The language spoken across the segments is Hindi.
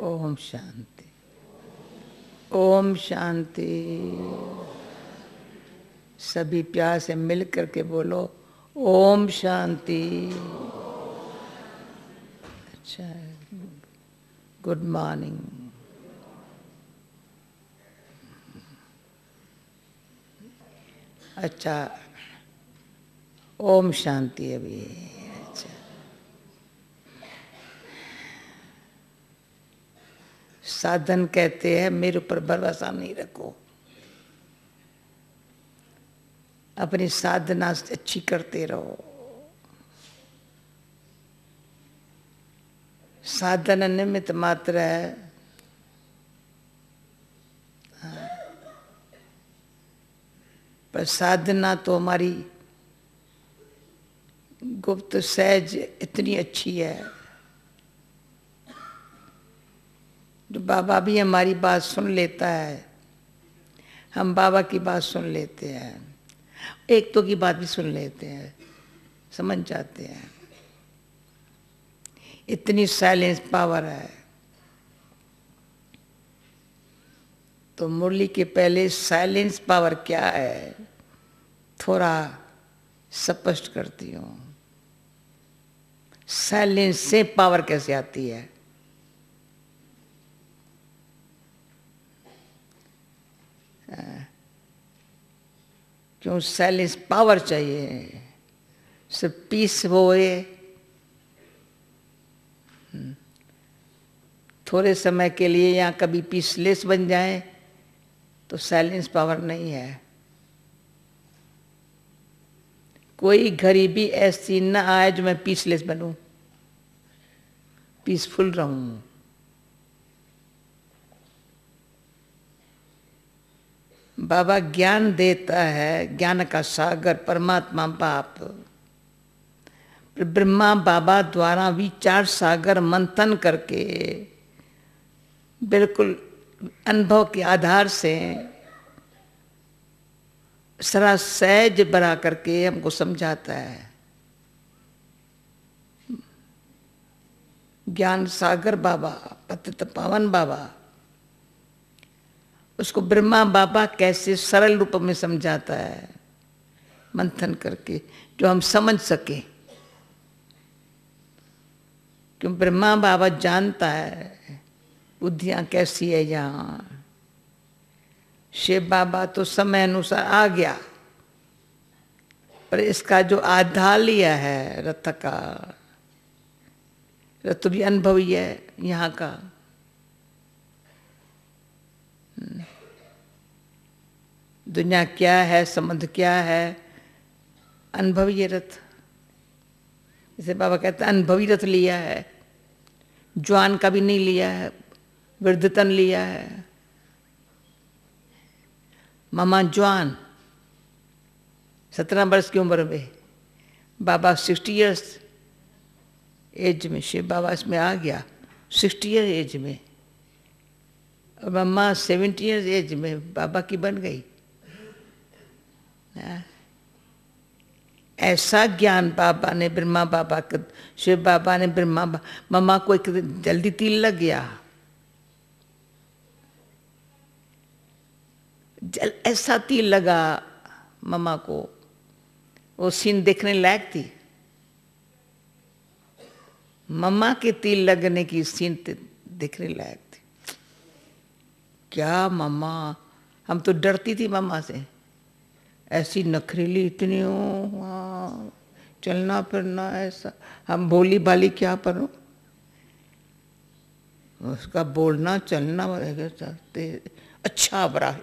ओम शांति, ओम शांति। सभी प्यार से मिल करके बोलो ओम शांति। अच्छा, गुड मॉर्निंग। अच्छा, ओम शांति। अभी अच्छा, साधन कहते हैं मेरे ऊपर भरोसा नहीं रखो, अपनी साधना अच्छी करते रहो। साधन निमित्त मात्र है, पर साधना तो हमारी गुप्त सहज इतनी अच्छी है, जो बाबा भी हमारी बात सुन लेता है, हम बाबा की बात सुन लेते हैं, एक तो की बात भी सुन लेते हैं, समझ जाते हैं। इतनी साइलेंस पावर है। तो मुरली के पहले साइलेंस पावर क्या है थोड़ा स्पष्ट करती हूँ। साइलेंस से पावर कैसे आती है? क्यों साइलेंस पावर चाहिए? सिर्फ पीस होए, थोड़े समय के लिए या कभी पीसलेस बन जाए तो साइलेंस पावर नहीं है। कोई घड़ी भी ऐसी न आए जो मैं पीसलेस बनूं, पीसफुल रहूं। बाबा ज्ञान देता है, ज्ञान का सागर परमात्मा बाप। ब्रह्मा बाबा द्वारा विचार सागर मंथन करके बिल्कुल अनुभव के आधार से सरा सहज बना करके हमको समझाता है। ज्ञान सागर बाबा, पतित पावन बाबा, उसको ब्रह्मा बाबा कैसे सरल रूप में समझाता है मंथन करके, जो हम समझ सके। क्यों ब्रह्मा बाबा जानता है बुद्धियां कैसी है यहाँ। शिव बाबा तो समय अनुसार आ गया, पर इसका जो आधार लिया है रथ का, रथ भी अनुभवी है यहाँ का। दुनिया क्या है, संबंध क्या है, अनुभवी है रथ। जैसे बाबा कहते हैं अनुभवी रथ लिया है, जवान का भी नहीं लिया है, वृद्धतन लिया है। मामा जवान 17 वर्ष की उम्र में, बाबा 60 इयर्स एज में, शिव बाबा इसमें आ गया 60 ईयर एज में, और मम्मा 70 इयर्स एज में बाबा की बन गई। ऐसा ज्ञान बाबा ने ब्रह्मा बाबा को, शिव बाबा ने ब्रह्मा मम्मा को एक जल्दी तिल लग गया। ऐसा तिल लगा मम्मा को, वो सीन देखने लायक थी। मम्मा के तिल लगने की सीन देखने लायक थी। क्या मम्मा, हम तो डरती थी मम्मा से, ऐसी नखरीली इतनी हो, चलना फिरना ऐसा, हम भोली भाली क्या पर उसका बोलना चलना चलते अच्छा बड़ा।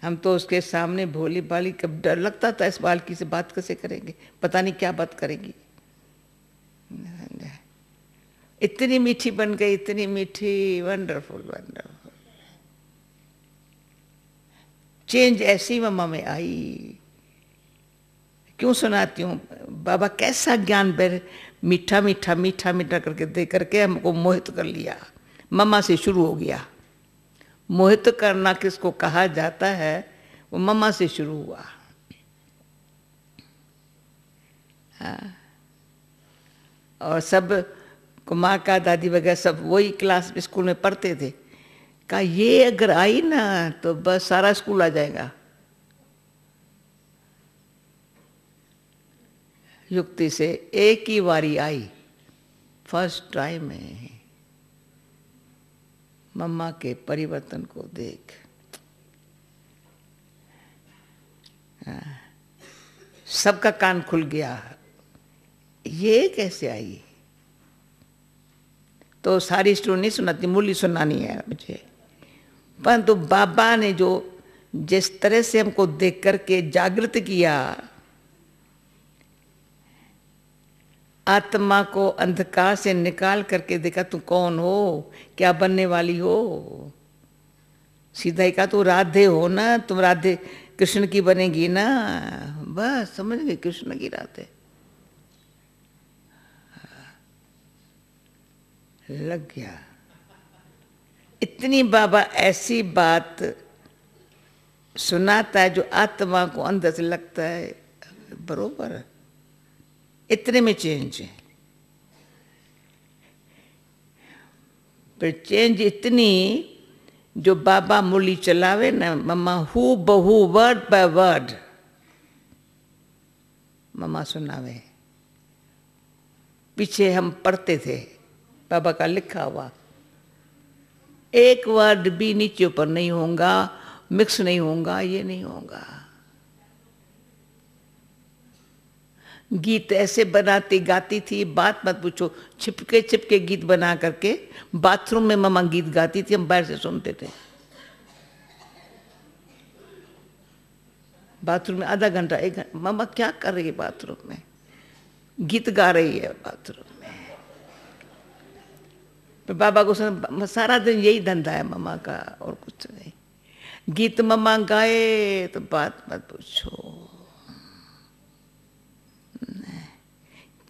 हम तो उसके सामने भोली भाली, कब डर लगता था इस बालकी से बात कैसे करेंगे, पता नहीं क्या बात करेगी। इतनी मीठी बन गई, इतनी मीठी, वंडरफुल वंडरफुल। चेंज ऐसी मम्मा में आई। क्यों सुनाती हूँ? बाबा कैसा ज्ञान मीठा मीठा मीठा मीठा करके दे करके हमको मोहित कर लिया। मम्मा से शुरू हो गया। मोहित करना किसको कहा जाता है, वो मम्मा से शुरू हुआ। हाँ। और सब कुमार का दादी वगैरह सब वही क्लास स्कूल में पढ़ते थे। कहा ये अगर आई ना तो बस सारा स्कूल आ जाएगा। युक्ति से एक ही बारी आई, फर्स्ट टाइम है। मम्मा के परिवर्तन को देख, सबका कान खुल गया, ये कैसे आई। तो सारी स्टोरी नहीं सुनाती, मूली सुनानी है मुझे। परंतु बाबा ने जो जिस तरह से हमको देख करके जागृत किया, आत्मा को अंधकार से निकाल करके देखा, तू कौन हो, क्या बनने वाली हो। सीधा ही कहा तू राधे हो ना, तुम राधे कृष्ण की बनेगी ना। बस समझ गई, कृष्ण की राधे। लग गया। इतनी बाबा ऐसी बात सुनाता है जो आत्मा को अंदर से लगता है बरोबर, इतने में चेंज है। पर चेंज इतनी जो बाबा मुरली चलावे ना, मम्मा हु बहु वर्ड बाय वर्ड मम्मा सुनावे। पीछे हम पढ़ते थे बाबा का लिखा हुआ, एक वर्ड भी नीचे ऊपर नहीं होगा, मिक्स नहीं होगा, ये नहीं होगा। गीत ऐसे बनाती गाती थी, बात मत पूछो। छिपके छिपके गीत बना करके बाथरूम में मम्मा गीत गाती थी, हम बाहर से सुनते थे। बाथरूम में आधा घंटा एक घंटा मम्मा क्या कर रही है बाथरूम में, गीत गा रही है बाथरूम में। तो बाबा को सारा दिन यही धंधा है मम्मा का, और कुछ नहीं। गीत मम्मा गाए तो बात मत पूछो।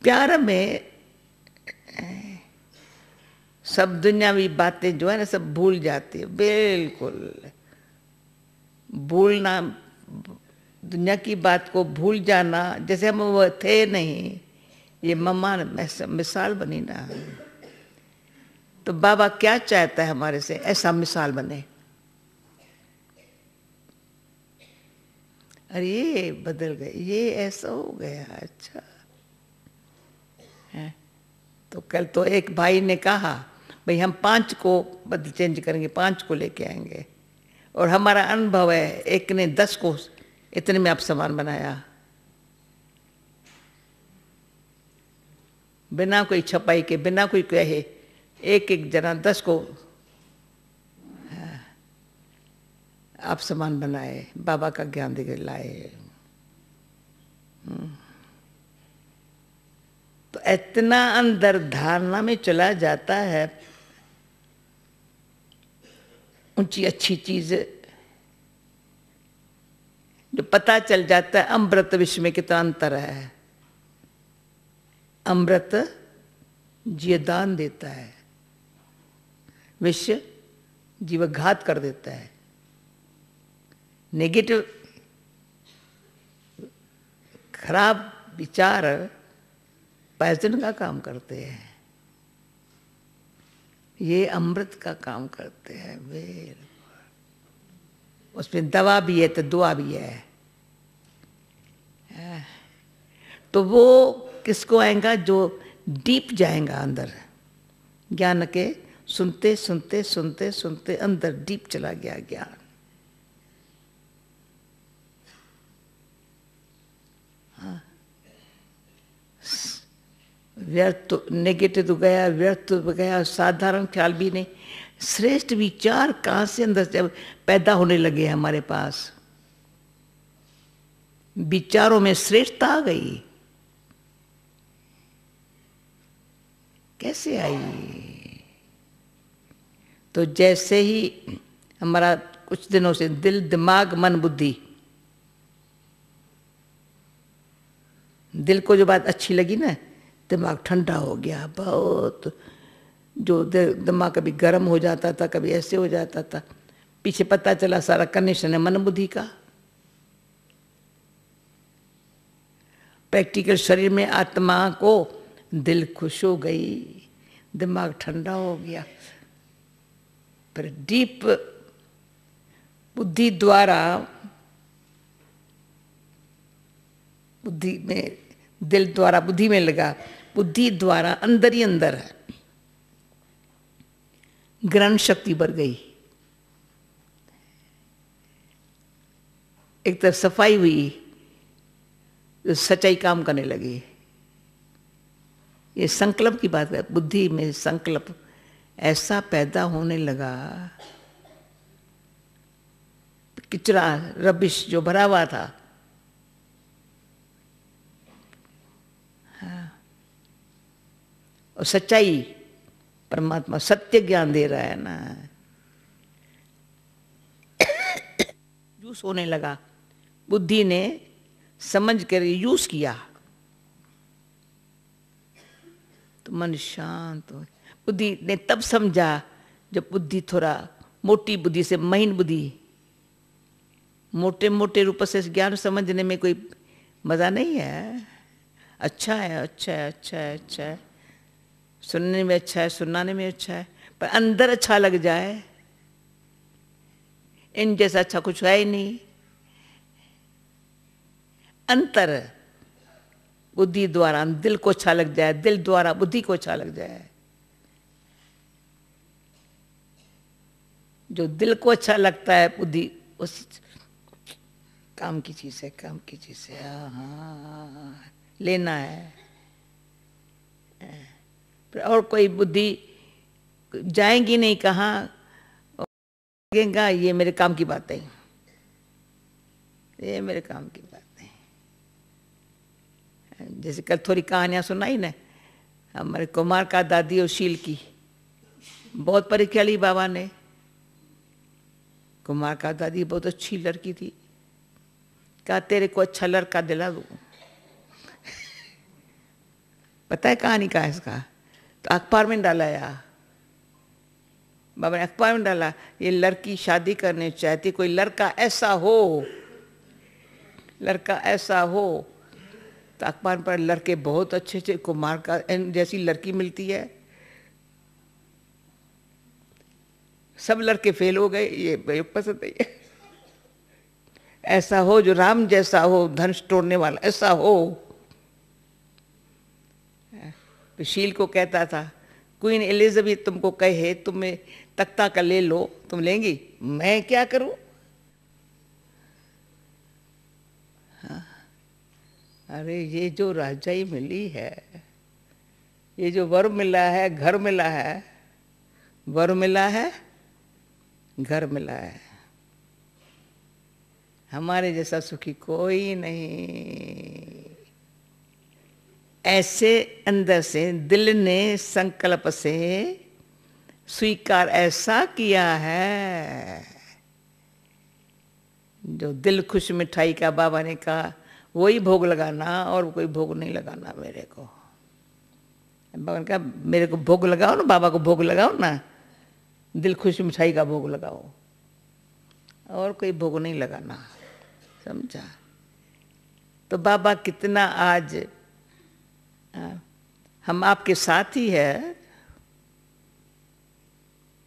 प्यार में सब दुनियावी बातें जो है ना सब भूल जाती है, बिल्कुल भूलना, दुनिया की बात को भूल जाना, जैसे हम वो थे नहीं। ये मम्मा मिसाल बनी ना। तो बाबा क्या चाहता है हमारे से, ऐसा मिसाल बने। अरे ये बदल गए, ये ऐसा हो गया, अच्छा है। तो कल तो एक भाई ने कहा भाई हम 5 को बदल चेंज करेंगे, 5 को लेके आएंगे। और हमारा अनुभव है एक ने 10 को इतने में आप सामान बनाया, बिना कोई छपाई के, बिना कोई कहे, एक एक जना 10 को आप सामान बनाए, बाबा का ज्ञान देकर लाए। तो इतना अंदर धारणा में चला जाता है, ऊंची अच्छी चीज जो पता चल जाता है। अमृत विश्व में कितना अंतर है। अमृत जीवदान देता है, विश्व जीवघात कर देता है। नेगेटिव खराब विचार पॉइजन का काम करते हैं, ये अमृत का काम करते हैं। बिल्कुल उसमें दवा भी है तो दुआ भी है। तो वो किसको आएगा, जो डीप जाएगा अंदर ज्ञान के। सुनते सुनते सुनते सुनते अंदर डीप चला गया ज्ञान। व्यर्थ तो नेगेटिव तो गया, व्यर्थ तो गया, साधारण ख्याल भी नहीं। श्रेष्ठ विचार कहाँ से अंदर से पैदा होने लगे हमारे पास। विचारों में श्रेष्ठता आ गई, कैसे आई। तो जैसे ही हमारा कुछ दिनों से दिल दिमाग मन बुद्धि, दिल को जो बात अच्छी लगी ना, दिमाग ठंडा हो गया बहुत। जो दिमाग कभी गर्म हो जाता था, कभी ऐसे हो जाता था, पीछे पता चला सारा कनेक्शन है मन बुद्धि का। प्रैक्टिकल शरीर में आत्मा को दिल खुश हो गई, दिमाग ठंडा हो गया। फिर डीप बुद्धि द्वारा, बुद्धि में, दिल द्वारा बुद्धि में लगा, बुद्धि द्वारा अंदर ही अंदर है, ग्रहण शक्ति बढ़ गई। एक तरफ सफाई हुई, तो सच्चाई काम करने लगी। ये संकल्प की बात है, बुद्धि में संकल्प ऐसा पैदा होने लगा, किचरा रबिश जो भरा हुआ था, और सच्चाई, परमात्मा सत्य ज्ञान दे रहा है ना, यूज होने लगा। बुद्धि ने समझ कर यूज किया तो मन शांत हो। बुद्धि ने तब समझा जब बुद्धि थोड़ा मोटी बुद्धि से महीन बुद्धि, मोटे मोटे रूप से ज्ञान समझने में कोई मजा नहीं है। अच्छा है, अच्छा है, अच्छा है, अच्छा है, सुनने में अच्छा है, सुनाने में अच्छा है, पर अंदर अच्छा लग जाए, इन जैसा अच्छा कुछ है ही नहीं। अंतर बुद्धि द्वारा दिल को अच्छा लग जाए, दिल द्वारा बुद्धि को अच्छा लग जाए। जो दिल को अच्छा लगता है बुद्धि, उस काम की चीज है, काम की चीज है, हाँ लेना है। और कोई बुद्धि जाएंगी नहीं, कहाँ लगेगा ये मेरे काम की बात नहीं, ये मेरे काम की बात नहीं। जैसे कल थोड़ी कहानियां सुनाई ना, हमारे कुमार का दादी और शील की, बहुत परीक्षा ली बाबा ने। कुमार का दादी बहुत अच्छी लड़की थी, कहा तेरे को अच्छा लड़का दिला दूं। पता है कहानी का है इसका? तो अखबार में डाला यार, बाबा ने अखबार में डाला, ये लड़की शादी करने चाहती, कोई लड़का ऐसा हो, लड़का ऐसा हो। तो अखबार पर लड़के बहुत अच्छे अच्छे, कुमार का जैसी लड़की मिलती है, सब लड़के फेल हो गए, ये पसंद नहीं है। ऐसा हो जो राम जैसा हो, धनुष तोड़ने वाला ऐसा हो। तो शील को कहता था, क्वीन एलिजाबेथ तुमको कहे तुम्हें तख्ता का ले लो, तुम लेंगी? मैं क्या करूं? हाँ। अरे ये जो राजाई मिली है, ये जो वर मिला है, घर मिला है, वर मिला है, घर मिला है, हमारे जैसा सुखी कोई नहीं। ऐसे अंदर से दिल ने संकल्प से स्वीकार ऐसा किया है, जो दिल खुश मिठाई का बाबा ने कहा वही भोग लगाना, और कोई भोग नहीं लगाना मेरे को। बाबा ने कहा मेरे को भोग लगाओ ना, बाबा को भोग लगाओ ना, दिल खुश मिठाई का भोग लगाओ, और कोई भोग नहीं लगाना। समझा? तो बाबा कितना आज हम आपके साथ ही है।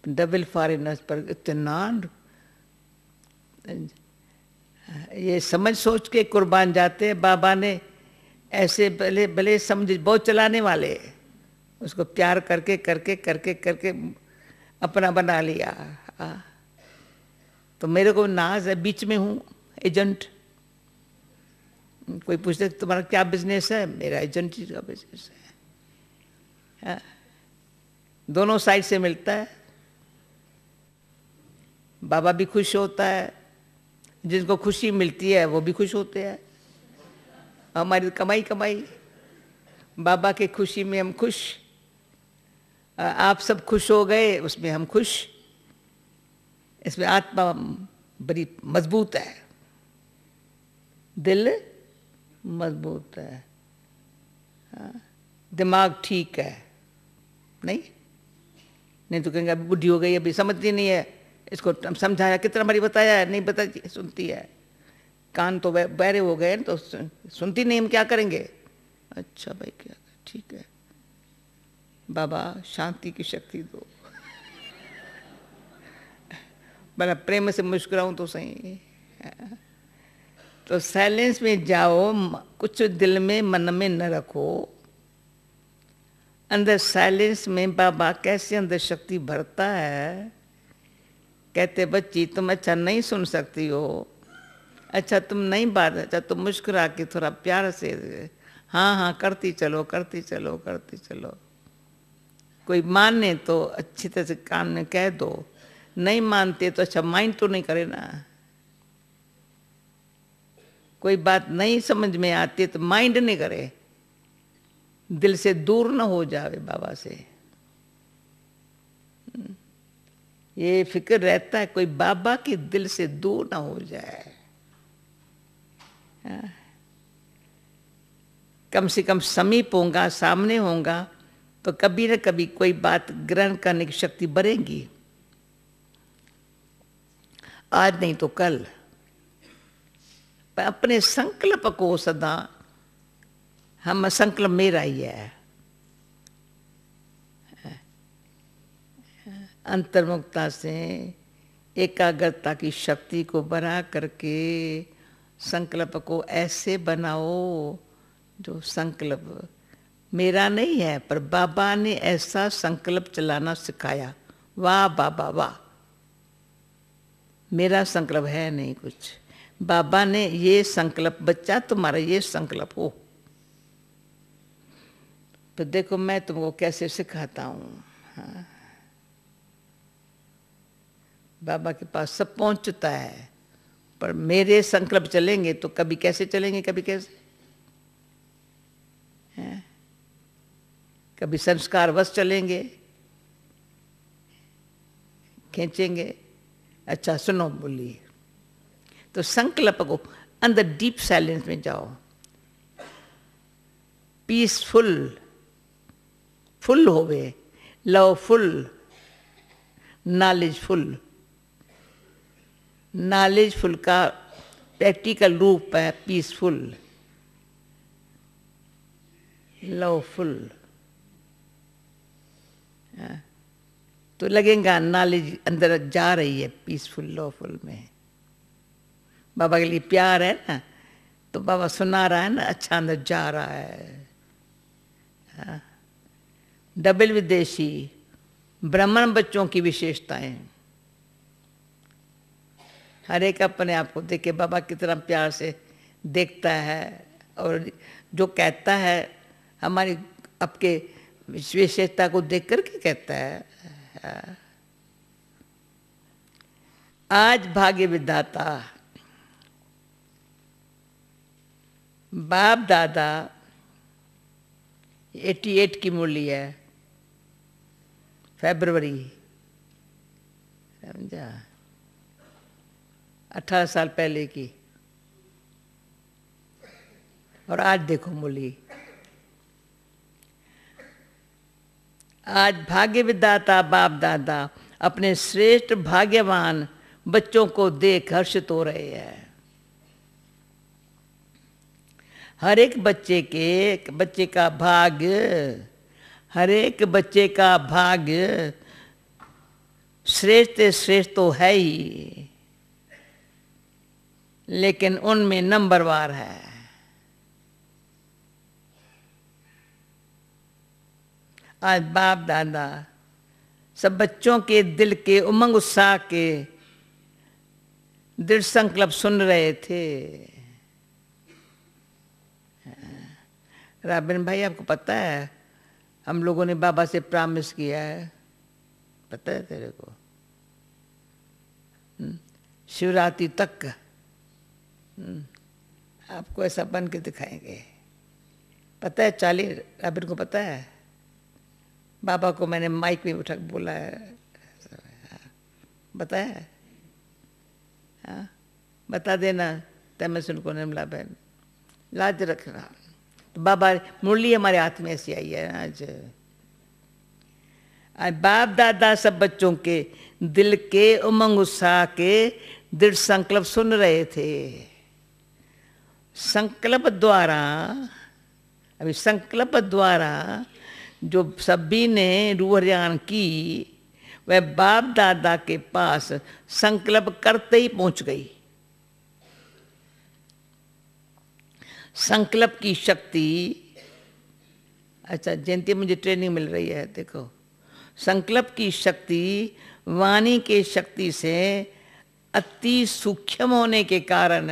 डबल फॉरेनर्स पर इतना ये समझ सोच के कुर्बान जाते हैं। बाबा ने ऐसे भले भले समझ बहुत चलाने वाले, उसको प्यार करके करके करके करके अपना बना लिया। तो मेरे को नाज है, बीच में हूँ, एजेंट। कोई पूछते तुम्हारा क्या बिजनेस है? मेरा एजेंट का बिजनेस है। दोनों साइड से मिलता है। बाबा भी खुश होता है, जिनको खुशी मिलती है वो भी खुश होते हैं। हमारी कमाई कमाई, बाबा के खुशी में हम खुश, आप सब खुश हो गए उसमें हम खुश। इसमें आत्मा बड़ी मजबूत है, दिल मजबूत है, दिमाग ठीक है। नहीं तो कहेंगे अभी बुढ़ी हो गई, अभी समझती नहीं है, इसको समझाया कितना बारी बताया है, नहीं बताती, सुनती है। कान तो बहरे हो गए तो सुनती नहीं, हम क्या करेंगे? अच्छा भाई क्या, ठीक है। बाबा शांति की शक्ति दो। बड़ा प्रेम से मुस्कुराऊं तो सही। तो साइलेंस में जाओ, कुछ दिल में मन में न रखो। अंदर साइलेंस में बाबा कैसे अंदर शक्ति भरता है। कहते बच्ची तुम अच्छा नहीं सुन सकती हो, अच्छा तुम नहीं बात, अच्छा तुम मुस्कुरा के थोड़ा प्यार से हाँ हाँ करती चलो करती चलो करती चलो। कोई माने तो अच्छी तरह से कान में कह दो, नहीं मानते तो अच्छा माइंड तो नहीं करे ना। कोई बात नहीं समझ में आती तो माइंड नहीं करे, दिल से दूर न हो जावे बाबा से। ये फिक्र रहता है कोई बाबा के दिल से दूर ना हो जाए। कम से कम समीप होगा, सामने होगा तो कभी न कभी कोई बात ग्रहण करने की शक्ति बढ़ेगी। आज नहीं तो कल। अपने संकल्प को सदा, हम संकल्प मेरा ही है, अंतर्मुखता से एकाग्रता की शक्ति को बढ़ा करके संकल्प को ऐसे बनाओ जो संकल्प मेरा नहीं है, पर बाबा ने ऐसा संकल्प चलाना सिखाया। वाह बाबा वाह, मेरा संकल्प है नहीं कुछ, बाबा ने ये संकल्प, बच्चा तुम्हारा ये संकल्प हो। तो देखो मैं तुमको कैसे सिखाता हूँ। हाँ, बाबा के पास सब पहुंचता है, पर मेरे संकल्प चलेंगे तो कभी कैसे चलेंगे, कभी कैसे है? कभी संस्कार वश चलेंगे, खींचेंगे। अच्छा सुनो बोलिए, तो संकल्प को अंदर डीप साइलेंस में जाओ, पीसफुल फुल होवे, लवफुल, नॉलेजफुल। नॉलेजफुल का प्रैक्टिकल रूप है पीसफुल, लवफुल। तो लगेगा नॉलेज अंदर जा रही है पीसफुल लवफुल में। बाबा के लिए प्यार है ना, तो बाबा सुना रहा है ना, अच्छा अंदर जा रहा है। डबल विदेशी ब्राह्मण बच्चों की विशेषताएं, हर एक अपने आप को देख के बाबा कितना प्यार से देखता है, और जो कहता है हमारी आपके विशेषता को देख करके कहता है। आज भाग्य विधाता बाप दादा 88 की मुरली है, फरवरी, समझा, 18 साल पहले की। और आज देखो मुरली, आज भाग्य विधाता बाप दादा अपने श्रेष्ठ भाग्यवान बच्चों को देख हर्षित हो रहे हैं। हर एक बच्चे का भाग्य, हर एक बच्चे का भाग्य श्रेष्ठ श्रेष्ठ तो है ही, लेकिन उनमें नंबरवार है। आज बाप दादा सब बच्चों के दिल के उमंग उत्साह के दृढ़ संकल्प सुन रहे थे। राबिन भाई आपको पता है, हम लोगों ने बाबा से प्रॉमिस किया है, पता है तेरे को? शिवरात्रि तक आपको ऐसा बन के दिखाएंगे। पता है चाली, राबिन को पता है? बाबा को मैंने माइक में उठा बोला है, बताया? हाँ बता देना, तय सुन को निर्मला बहन, लाज रखना। तो बाबा मुरली हमारे हाथ में ऐसी आई है आज। बाप दादा सब बच्चों के दिल के उमंग उत्साह के दृढ़ संकल्प सुन रहे थे। संकल्प द्वारा, अभी संकल्प द्वारा जो सभी ने रूहरियान की, वह बाप दादा के पास संकल्प करते ही पहुंच गई। संकल्प की शक्ति, अच्छा जयंती मुझे ट्रेनिंग मिल रही है, देखो, संकल्प की शक्ति वाणी के शक्ति से अति सूक्ष्म होने के कारण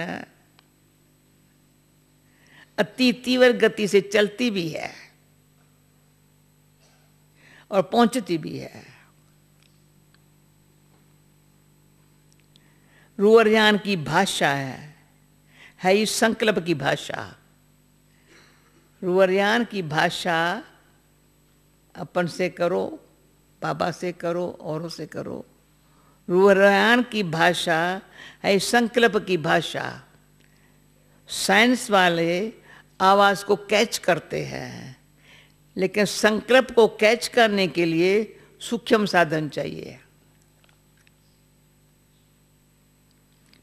अति तीव्र गति से चलती भी है और पहुंचती भी है। रूहरियान की भाषा है इस संकल्प की भाषा। रूहरियान की भाषा अपन से करो, बाबा से करो, औरों से करो। रूहरियान की भाषा है संकल्प की भाषा। साइंस वाले आवाज को कैच करते हैं, लेकिन संकल्प को कैच करने के लिए सूक्ष्म साधन चाहिए।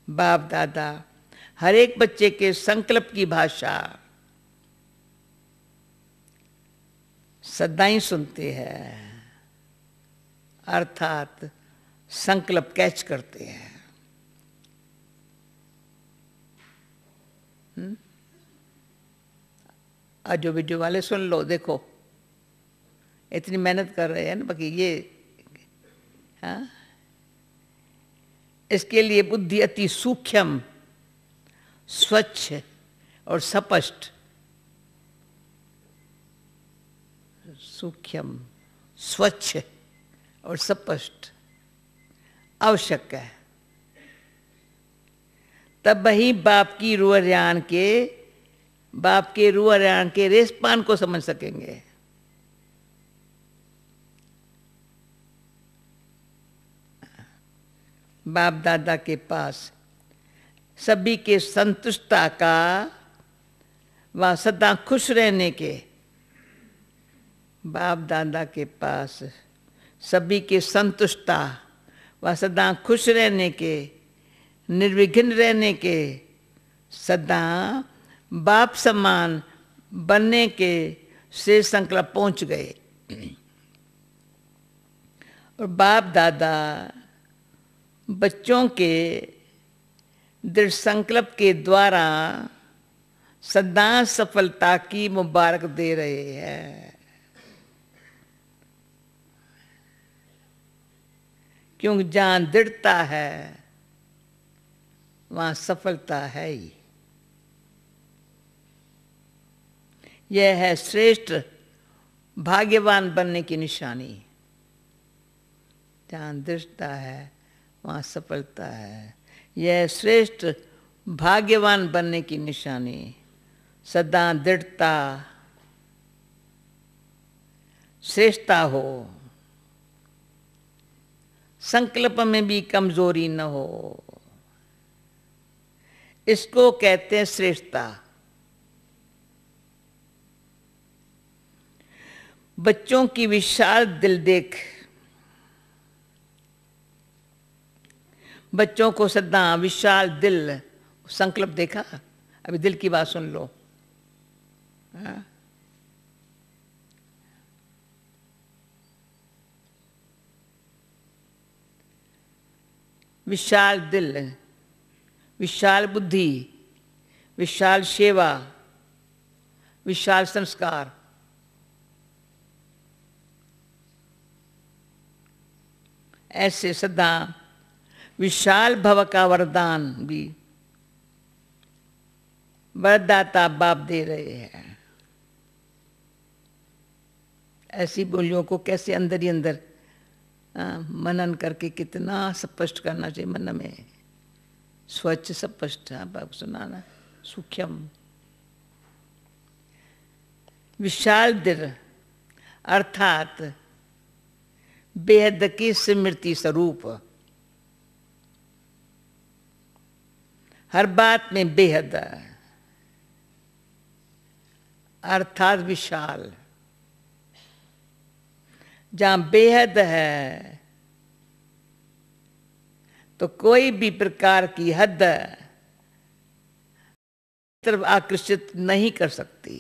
बाप दादा हर एक बच्चे के संकल्प की भाषा सदाई सुनते हैं, अर्थात संकल्प कैच करते हैं। जो वीडियो वाले सुन लो, देखो इतनी मेहनत कर रहे हैं ना, बाकी ये हाँ, इसके लिए बुद्धि अति सूक्ष्म, स्वच्छ और स्पष्ट, सूक्ष्म, स्वच्छ और स्पष्ट आवश्यक है। तब वही बाप की रूहरियान के रेसपान को समझ सकेंगे। बाप दादा के पास सभी के संतुष्टता का व सदा खुश रहने के, बाप दादा के पास सभी के संतुष्टता व सदा खुश रहने के, निर्विघ्न रहने के, सदा बाप समान बनने के से संकल्प पहुंच गए। और बाप दादा बच्चों के दृढ़ संकल्प के द्वारा सदा सफलता की मुबारक दे रहे हैं, क्योंकि जहां दृढ़ता है वहां सफलता है ही। यह है श्रेष्ठ भाग्यवान बनने की निशानी। जहां दृढ़ता है वहां सफलता है। यह श्रेष्ठ भाग्यवान बनने की निशानी। सदा दृढ़ता, श्रेष्ठता हो, संकल्प में भी कमजोरी न हो, इसको कहते हैं श्रेष्ठता। बच्चों की विशाल दिल देख, बच्चों को सदा विशाल दिल, संकल्प देखा, अभी दिल की बात सुन लो। हाँ? विशाल दिल, विशाल बुद्धि, विशाल सेवा, विशाल संस्कार, ऐसे सदा विशाल भव का वरदान भी वरदाता बाप दे रहे हैं। ऐसी बोलियों को कैसे अंदर ही अंदर मनन करके कितना स्पष्ट करना चाहिए मन में, स्वच्छ स्पष्ट। बाप सुनाना सूक्ष्म। विशाल दिल अर्थात बेहद की स्मृति स्वरूप, हर बात में बेहद अर्थात विशाल। जहां बेहद है तो कोई भी प्रकार की हद तरफ आकर्षित नहीं कर सकती।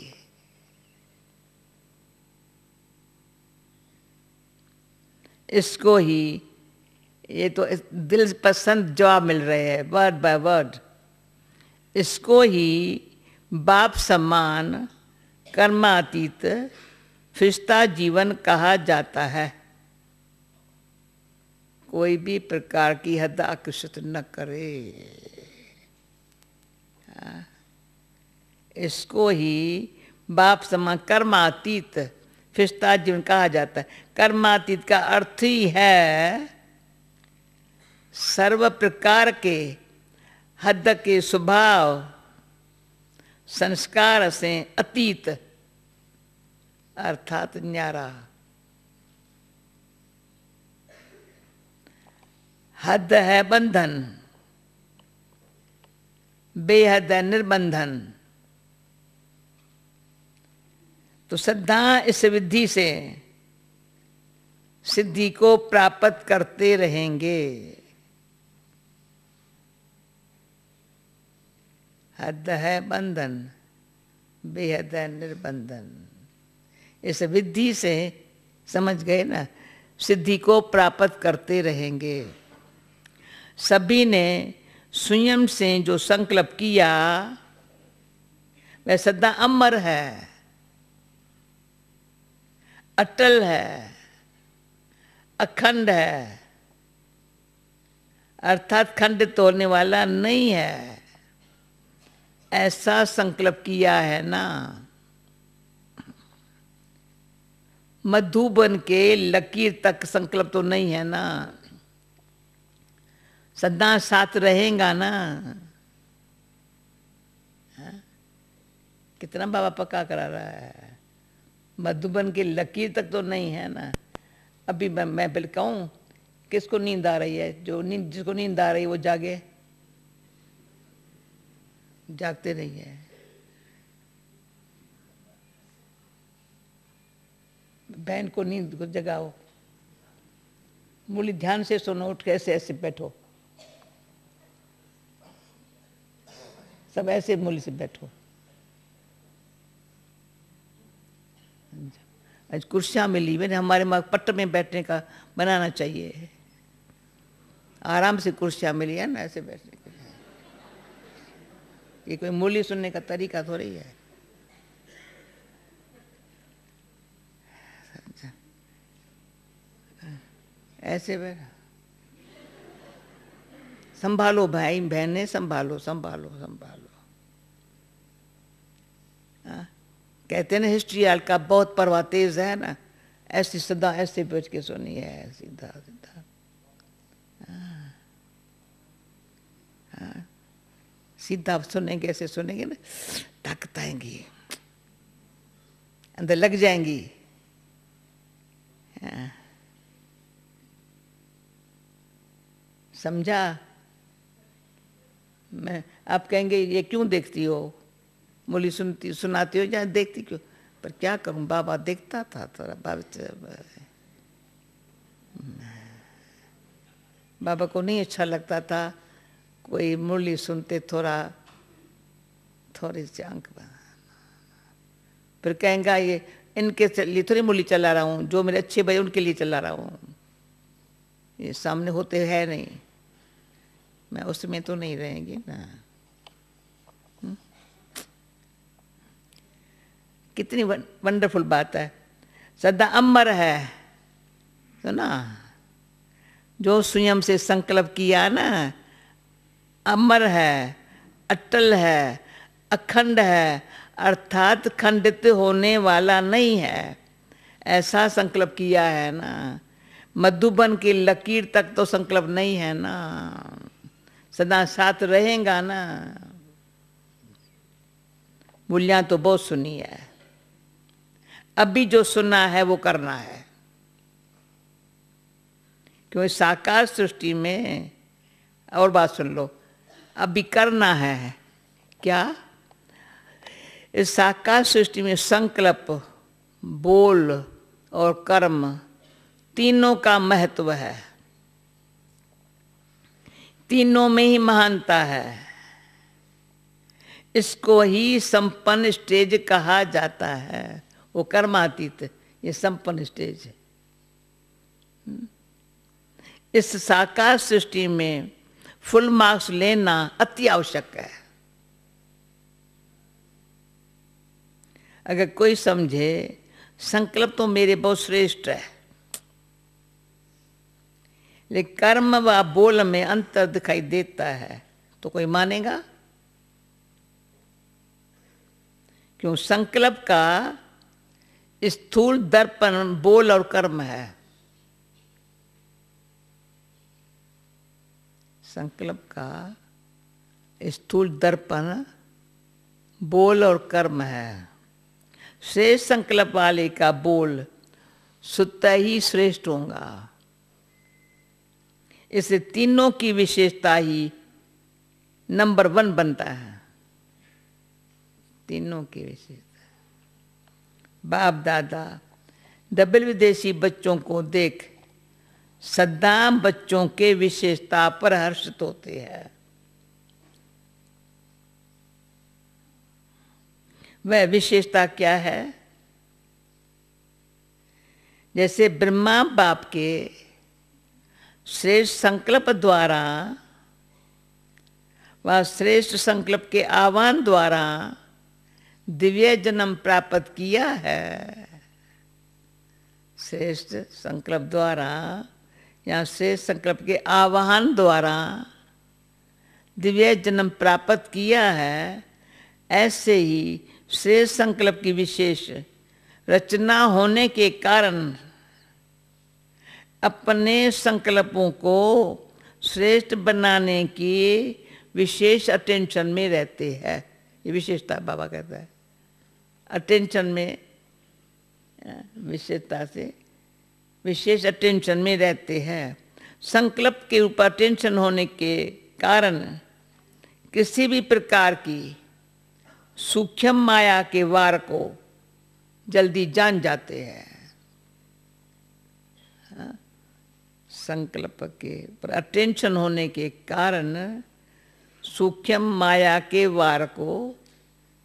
इसको ही, ये तो दिल पसंद जवाब मिल रहे हैं वर्ड बाय वर्ड, इसको ही बाप समान कर्मातीत फिरता जीवन कहा जाता है। कोई भी प्रकार की हद आकर्षित न करे। इसको ही बाप समान कर्मातीत फिरता जीवन कहा जाता है। कर्मातीत का अर्थ ही है सर्व प्रकार के हद के स्वभाव संस्कार से अतीत, अर्थात न्यारा। हद है बंधन, बेहद है निर्बंधन। तो सदा इस विधि से सिद्धि को प्राप्त करते रहेंगे। हद है बंधन, बेहद है निर्बंधन। इस विधि से समझ गए ना, सिद्धि को प्राप्त करते रहेंगे। सभी ने स्वयं से जो संकल्प किया वह सदा अमर है, अटल है, अखंड है, अर्थात खंडित होने वाला नहीं है। ऐसा संकल्प किया है ना। मधुबन के लकीर तक संकल्प तो नहीं है ना, सदा साथ रहेगा ना। कितना बाबा पक्का करा रहा है। मधुबन की लकीर तक तो नहीं है ना। अभी मैं बिल कहूँ किसको नींद आ रही है, जिसको नींद आ रही है वो जागे, जागते रहिए। बहन को नींद को जगाओ, मूली ध्यान से सुनो, उठ के ऐसे ऐसे बैठो, सब ऐसे मूली से बैठो। आज कुर्सियाँ मिली, मैंने हमारे पट्ट में बैठने का बनाना चाहिए। आराम से कुर्सियाँ मिली है ना, ऐसे बैठने के लिए। ये कोई मूली सुनने का तरीका थोड़ी है। ऐसे बैठ, संभालो भाई बहने, संभालो संभालो संभालो। कहते हैं ना हिस्ट्री हाल का बहुत परवाह तेज है ना, ऐसी सदा ऐसे बैठ के सुनी है, सीधा सीधा। सीधा सुनेंगे, ऐसे सुनेंगे ना, ताकत आएंगी, अंदर लग जाएंगी। समझा? मैं आप कहेंगे ये क्यों देखती हो, मूली सुनाती हो या देखती क्यों? पर क्या करूं, बाबा देखता था थोड़ा। बाबा को नहीं अच्छा लगता था कोई मूली सुनते थोड़ी सी आंख बना। फिर कहेंगा ये इनके लिए थोड़ी मूली चला रहा हूँ, जो मेरे अच्छे भाई उनके लिए चला रहा हूँ। ये सामने होते है नहीं, मैं उसमें तो नहीं रहेंगी ना। कितनी वंडरफुल बात है। सदा अमर है, सुना? जो स्वयं से संकल्प किया ना, अमर है, अटल है, अखंड है, अर्थात खंडित होने वाला नहीं है। ऐसा संकल्प किया है ना। मधुबन की लकीर तक तो संकल्प नहीं है ना, सदा साथ रहेगा ना। मूल्यांक तो बहुत सुनी है, अभी जो सुना है वो करना है। क्योंकि साकार सृष्टि में, और बात सुन लो, अभी करना है क्या? इस साकार सृष्टि में संकल्प, बोल और कर्म तीनों का महत्व है, तीनों में ही महानता है। इसको ही संपन्न स्टेज कहा जाता है। वो कर्मातीत, ये संपन्न स्टेज है। इस साकार सृष्टि में फुल मार्क्स लेना अति आवश्यक है। अगर कोई समझे संकल्प तो मेरे बहुत श्रेष्ठ है, लेकिन कर्म व बोल में अंतर दिखाई देता है, तो कोई मानेगा क्यों? संकल्प का स्थूल दर्पण बोल और कर्म है। संकल्प का स्थूल दर्पण बोल और कर्म है। श्रेष्ठ संकल्प वाले का बोल स्वतः ही श्रेष्ठ होगा। इससे तीनों की विशेषता ही नंबर 1 बनता है। तीनों की विशेषता। बाप दादा डबल विदेशी बच्चों को देख सदा बच्चों के विशेषता पर हर्षित होते हैं। वह विशेषता क्या है? जैसे ब्रह्मा बाप के श्रेष्ठ संकल्प द्वारा व श्रेष्ठ संकल्प के आह्वान द्वारा दिव्य जन्म प्राप्त किया है। श्रेष्ठ संकल्प द्वारा या श्रेष्ठ संकल्प के आह्वान द्वारा दिव्य जन्म प्राप्त किया है, ऐसे ही श्रेष्ठ संकल्प की विशेष रचना होने के कारण अपने संकल्पों को श्रेष्ठ बनाने की विशेष अटेंशन में रहते हैं। ये विशेषता बाबा कहता है, अटेंशन में, विशेषता से विशेष अटेंशन में रहते हैं। संकल्प के ऊपर अटेंशन होने के कारण किसी भी प्रकार की सूक्ष्म माया के वार को जल्दी जान जाते हैं। संकल्प के ऊपर अटेंशन होने के कारण सूक्ष्म माया के वार को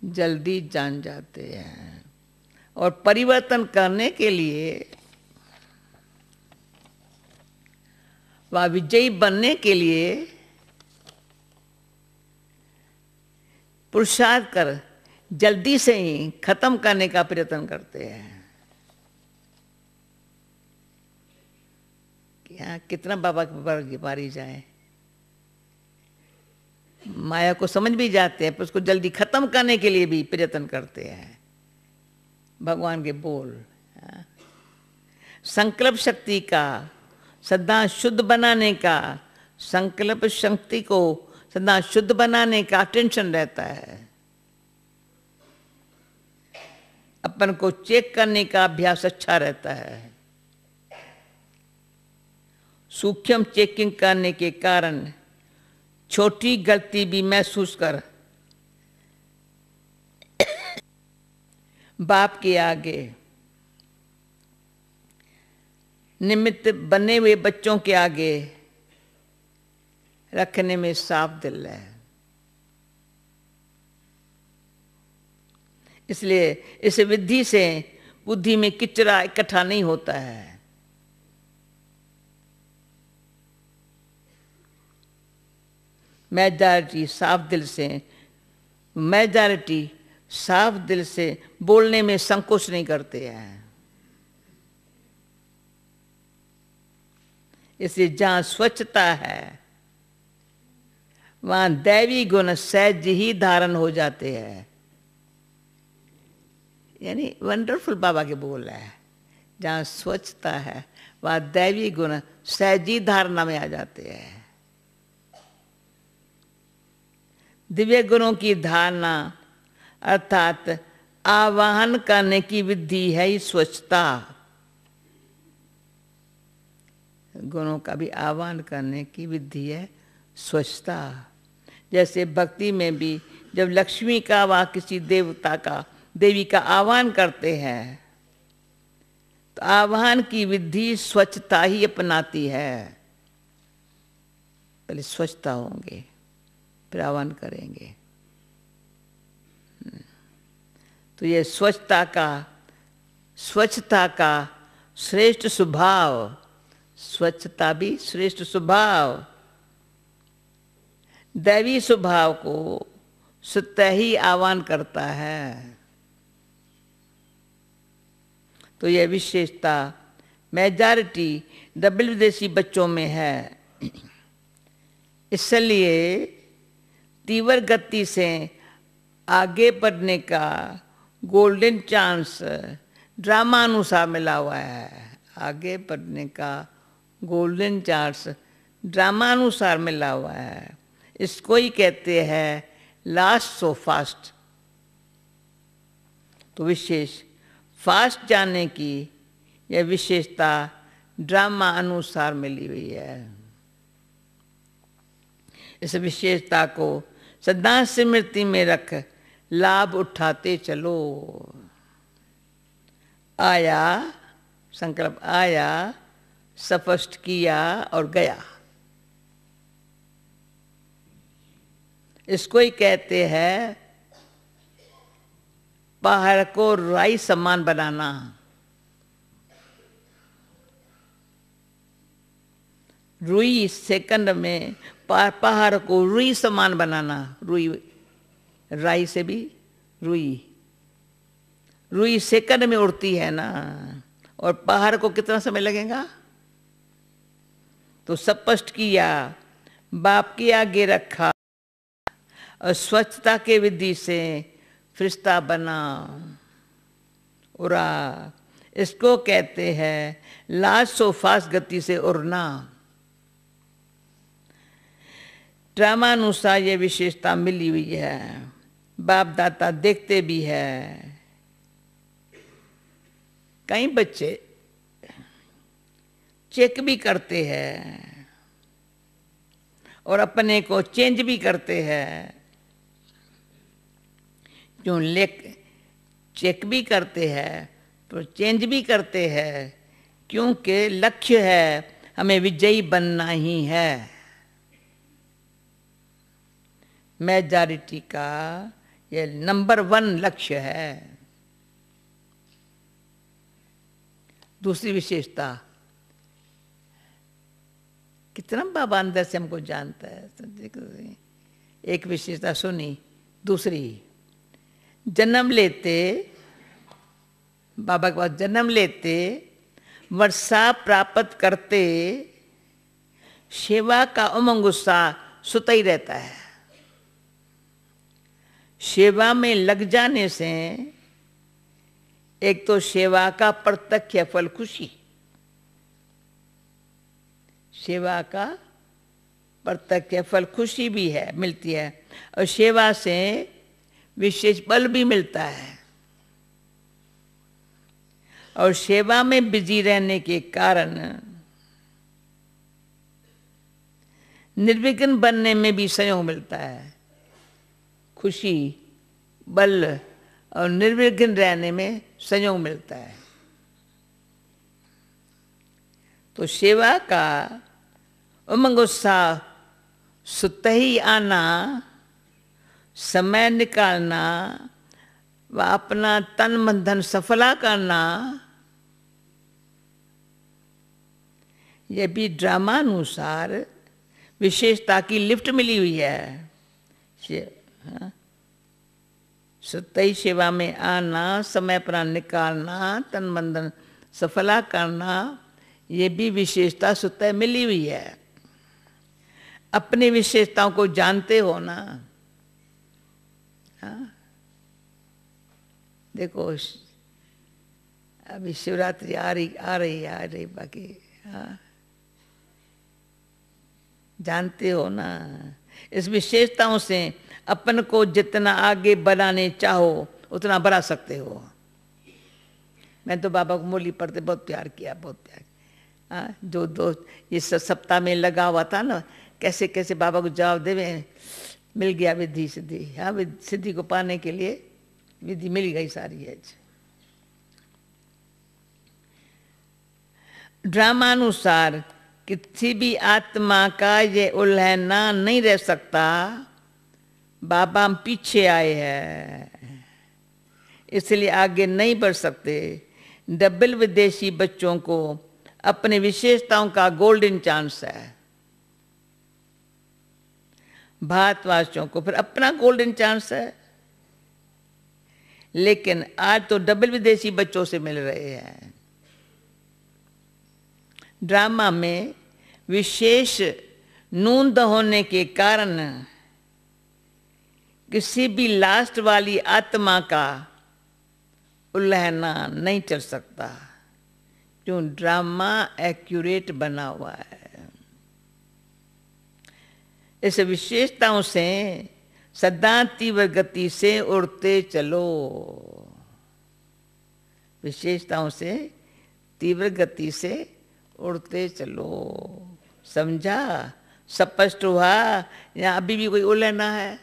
जल्दी जान जाते हैं और परिवर्तन करने के लिए व विजयी बनने के लिए पुरुषार्थ कर जल्दी से ही खत्म करने का प्रयत्न करते हैं। क्या कितना बाबा के ऊपर मारी जाए, माया को समझ भी जाते हैं पर उसको जल्दी खत्म करने के लिए भी प्रयत्न करते हैं। भगवान के बोल संकल्प शक्ति का सदा शुद्ध बनाने का, संकल्प शक्ति को सदा शुद्ध बनाने का टेंशन रहता है। अपन को चेक करने का अभ्यास अच्छा रहता है। सूक्ष्म चेकिंग करने के कारण छोटी गलती भी महसूस कर बाप के आगे निमित्त बने हुए बच्चों के आगे रखने में साफ दिल है। इसलिए इस विधि से बुद्धि में किचरा इकट्ठा नहीं होता है। मेजॉरिटी साफ दिल से बोलने में संकोच नहीं करते हैं। इसलिए जहां स्वच्छता है वहां दैवी गुण सहज ही धारण हो जाते हैं। यानी वंडरफुल बाबा के बोल है, जहां स्वच्छता है वहां दैवी गुण सहज ही धारणा में आ जाते हैं। दिव्य गुणों की धारणा अर्थात आवाहन करने की विधि है ही स्वच्छता। गुणों का भी आह्वान करने की विधि है स्वच्छता। जैसे भक्ति में भी जब लक्ष्मी का व किसी देवता का देवी का आह्वान करते हैं तो आह्वान की विधि स्वच्छता ही अपनाती है। पहले स्वच्छता होंगे फिर आह्वान करेंगे। तो ये स्वच्छता का श्रेष्ठ स्वभाव स्वच्छता भी श्रेष्ठ स्वभाव, दैवी स्वभाव को स्वतः ही आह्वान करता है। तो यह विशेषता मेजॉरिटी डबल विदेशी बच्चों में है। इसलिए तीव्र गति से आगे बढ़ने का गोल्डन चांस ड्रामानुसार मिला हुआ है। आगे बढ़ने का गोल्डन चांस ड्रामानुसार मिला हुआ है। इसको ही कहते हैं लास्ट सो फास्ट। तो विशेष फास्ट जाने की यह विशेषता ड्रामा अनुसार मिली हुई है। इस विशेषता को सदा स्मृति में रख लाभ उठाते चलो। आया, संकल्प आया, स्पष्ट किया और गया। इसको ही कहते हैं पहाड़ को राई समान बनाना। रुई सेकंड में पहाड़ को रुई समान बनाना। रुई, राई से भी रुई, रुई सेकंड में उड़ती है ना, और पहाड़ को कितना समय लगेगा? तो स्पष्ट किया, बाप के आगे रखा और स्वच्छता के विधि से फरिश्ता बना, उड़ा। इसको कहते हैं लाज सो फास्ट गति से उड़ना। ड्रामानुसार ये विशेषता मिली हुई है। बाप दाता देखते भी है। कई बच्चे चेक भी करते हैं और अपने को चेंज भी करते हैं। जो चेक भी करते हैं तो चेंज भी करते हैं, क्योंकि लक्ष्य है हमें विजयी बनना ही है। मेजॉरिटी का ये नंबर 1 लक्ष्य है। दूसरी विशेषता, कितना बाबा अंदर से हमको जानता है। एक विशेषता सुनी। दूसरी, जन्म लेते, बाबा के पास जन्म लेते, वर्षा प्राप्त करते, सेवा का उमंग उत्साह सुता ही रहता है। सेवा में लग जाने से एक तो सेवा का प्रत्यक्ष फल खुशी, सेवा का प्रत्यक्ष फल खुशी भी है, मिलती है, और सेवा से विशेष बल भी मिलता है। और सेवा में बिजी रहने के कारण निर्विघ्न बनने में भी सहयोग मिलता है। खुशी, बल और निर्विघ्न रहने में सहयोग मिलता है। तो सेवा का उमंग उत्साह सुत ही आना, समय निकालना व अपना तन मन धन सफला करना, यह भी ड्रामानुसार विशेषता की लिफ्ट मिली हुई है। सत्य सेवा में आना, समय पर निकालना, तन मन धन सफला करना, ये भी विशेषता स्वतः मिली हुई है। अपनी विशेषताओं को जानते हो ना। हाँ? देखो अभी शिवरात्रि आ रही बाकी। हाँ? जानते हो ना। इस विशेषताओं से अपन को जितना आगे बढ़ाने चाहो उतना बढ़ा सकते हो। मैं तो बाबा को मुरली पढ़ते बहुत प्यार किया, बहुत प्यार। हाँ? जो दोस्त इस सप्ताह में लगा हुआ था ना, कैसे कैसे बाबा को जवाब देवे, मिल गया विधि सिद्धि। हाँ, सिद्धि को पाने के लिए विधि मिल गई सारी है। ड्रामानुसार किसी भी आत्मा का ये उल्लंघना नहीं रह सकता। बाबा हम पीछे आए हैं, इसलिए आगे नहीं बढ़ सकते। डबल विदेशी बच्चों को अपनी विशेषताओं का गोल्डन चांस है। भारतवासियों को फिर अपना गोल्डन चांस है। लेकिन आज तो डबल विदेशी बच्चों से मिल रहे हैं। ड्रामा में विशेष नूंद होने के कारण किसी भी लास्ट वाली आत्मा का उल्लंघना नहीं चल सकता, क्यों? ड्रामा एक्यूरेट बना हुआ है। इस विशेषताओं से सदा तीव्र गति से उड़ते चलो। विशेषताओं से तीव्र गति से उड़ते चलो। समझा? स्पष्ट हुआ या अभी भी कोई उलझना है?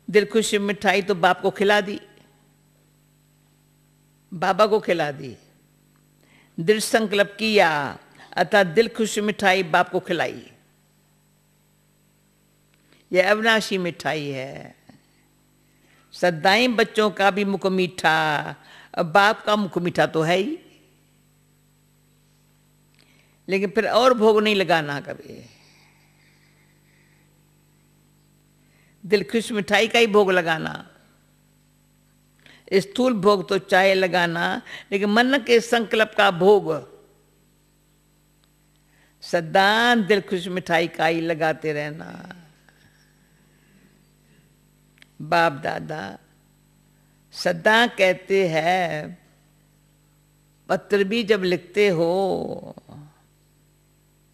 दिल खुशी मिठाई तो बाप को खिला दी, बाबा को खिला दी। दृढ़ संकल्प किया अर्थात दिल खुशी मिठाई बाप को खिलाई। यह अविनाशी मिठाई है। सदाई बच्चों का भी मुख मीठा, अब बाप का मुख मीठा तो है ही, लेकिन फिर और भोग नहीं लगाना कभी। दिल खुश मिठाई का ही भोग लगाना। स्थूल भोग तो चाहे लगाना, लेकिन मन के संकल्प का भोग सदा दिल खुश मिठाई का ही लगाते रहना। बाप दादा सदा कहते हैं, पत्र भी जब लिखते हो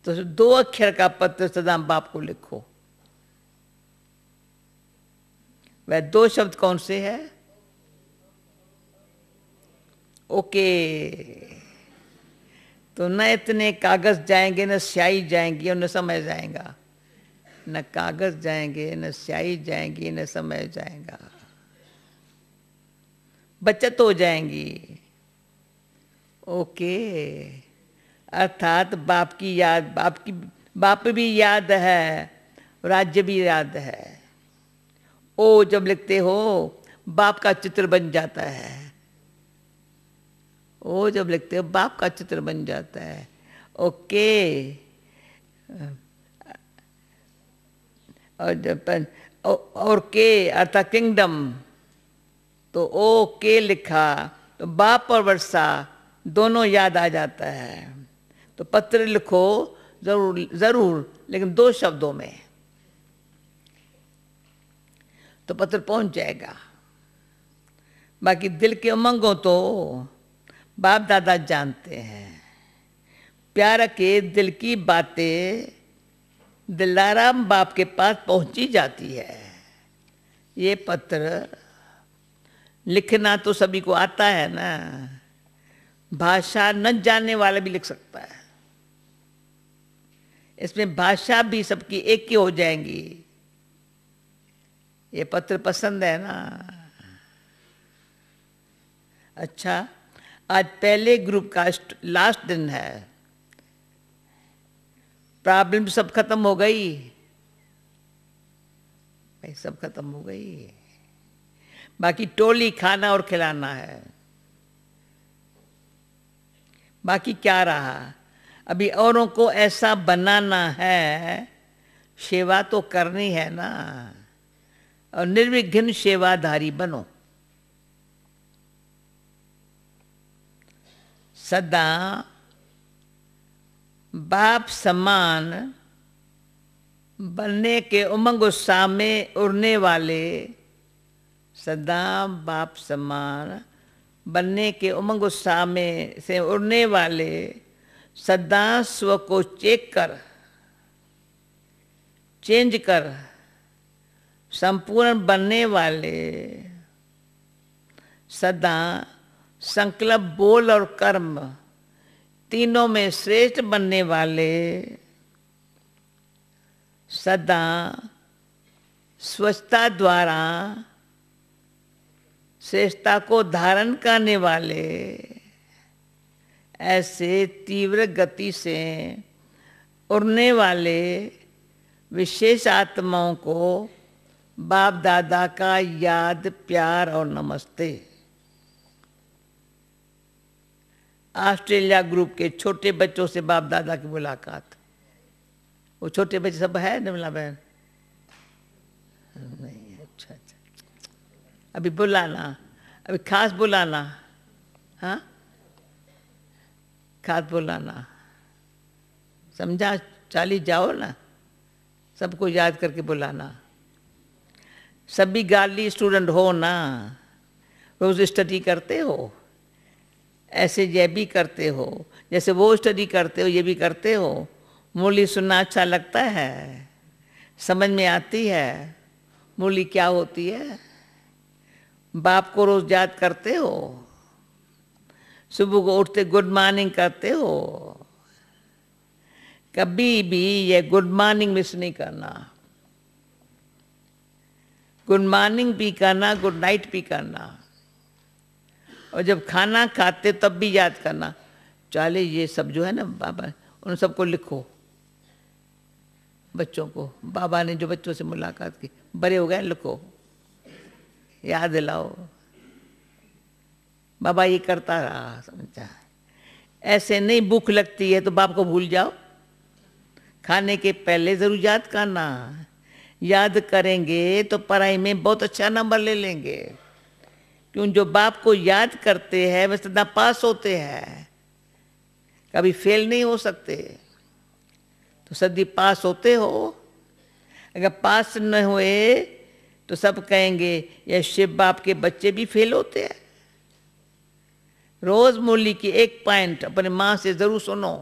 तो 2 अक्षर का पत्र सदा बाप को लिखो। वह 2 शब्द कौन से है? ओके। तो न इतने कागज जाएंगे, न स्याही जाएंगी और न समय जाएगा। न कागज जाएंगे, न स्याही जाएंगी, न समय जाएगा। बचत हो जाएंगी। ओके। अर्थात बाप की याद, बाप भी याद है, राज्य भी याद है। ओ जब लिखते हो बाप का चित्र बन जाता है। ओ जब लिखते हो बाप का चित्र बन जाता है। ओके। और के अर्थात किंगडम, तो ओ के लिखा तो बाप और वर्षा दोनों याद आ जाता है। तो पत्र लिखो जरूर जरूर, लेकिन 2 शब्दों में, तो पत्र पहुंच जाएगा। बाकी दिल के उमंगों तो बाप दादा जानते हैं। प्यार के दिल की बातें दिलाराम बाप के पास पहुंची जाती है। ये पत्र लिखना तो सभी को आता है ना, भाषा न जानने वाला भी लिख सकता है। इसमें भाषा भी सबकी एक की हो जाएंगी। ये पत्र पसंद है ना? अच्छा, आज पहले ग्रुप का लास्ट दिन है। प्रॉब्लम सब खत्म हो गई भाई, सब खत्म हो गई। बाकी टोली खाना और खिलाना है। बाकी क्या रहा? अभी औरों को ऐसा बनाना है, सेवा तो करनी है ना, और निर्विघ्न सेवाधारी बनो। सदा बाप समान बनने के उमंग उत्साह में उड़ने वाले, सदा बाप समान बनने के उमंग उत्साह में से उड़ने वाले, सदा स्व को चेंज कर संपूर्ण बनने वाले, सदा संकल्प बोल और कर्म तीनों में श्रेष्ठ बनने वाले, सदा स्वच्छता द्वारा श्रेष्ठता को धारण करने वाले, ऐसे तीव्र गति से उड़ने वाले विशेष आत्माओं को बाप दादा का याद, प्यार और नमस्ते। ऑस्ट्रेलिया ग्रुप के छोटे बच्चों से बाप दादा की मुलाकात। वो छोटे बच्चे सब है निर्मला बहन? नहीं, अच्छा अच्छा, अभी बुलाना, अभी खास बुलाना, हाँ खास बुलाना, समझा? चाली जाओ ना, सबको याद करके बुलाना। सभी गाली स्टूडेंट हो ना, रोज स्टडी करते हो, ऐसे ये भी करते हो, जैसे वो स्टडी करते हो ये भी करते हो। मुरली सुनना अच्छा लगता है, समझ में आती है मुरली क्या होती है। बाप को रोज याद करते हो, सुबह को उठते गुड मॉर्निंग करते हो। कभी भी ये गुड मॉर्निंग मिस नहीं करना, गुड मॉर्निंग भी करना, गुड नाइट भी करना। और जब खाना खाते तब भी याद करना। चाले ये सब जो है ना बाबा, उन सबको लिखो, बच्चों को। बाबा ने जो बच्चों से मुलाकात की, बड़े हो गए, लिखो, याद दिलाओ, बाबा ये करता रहा, समझा? ऐसे नहीं भूख लगती है तो बाप को भूल जाओ, खाने के पहले जरूर याद करना। याद करेंगे तो पढ़ाई में बहुत अच्छा नंबर ले लेंगे, क्यों? जो बाप को याद करते हैं वे सदा पास होते हैं, कभी फेल नहीं हो सकते। तो सदी पास होते हो। अगर पास न हुए तो सब कहेंगे ये शिव बाप के बच्चे भी फेल होते हैं। रोज मुरली की एक पॉइंट अपने माँ से जरूर सुनो।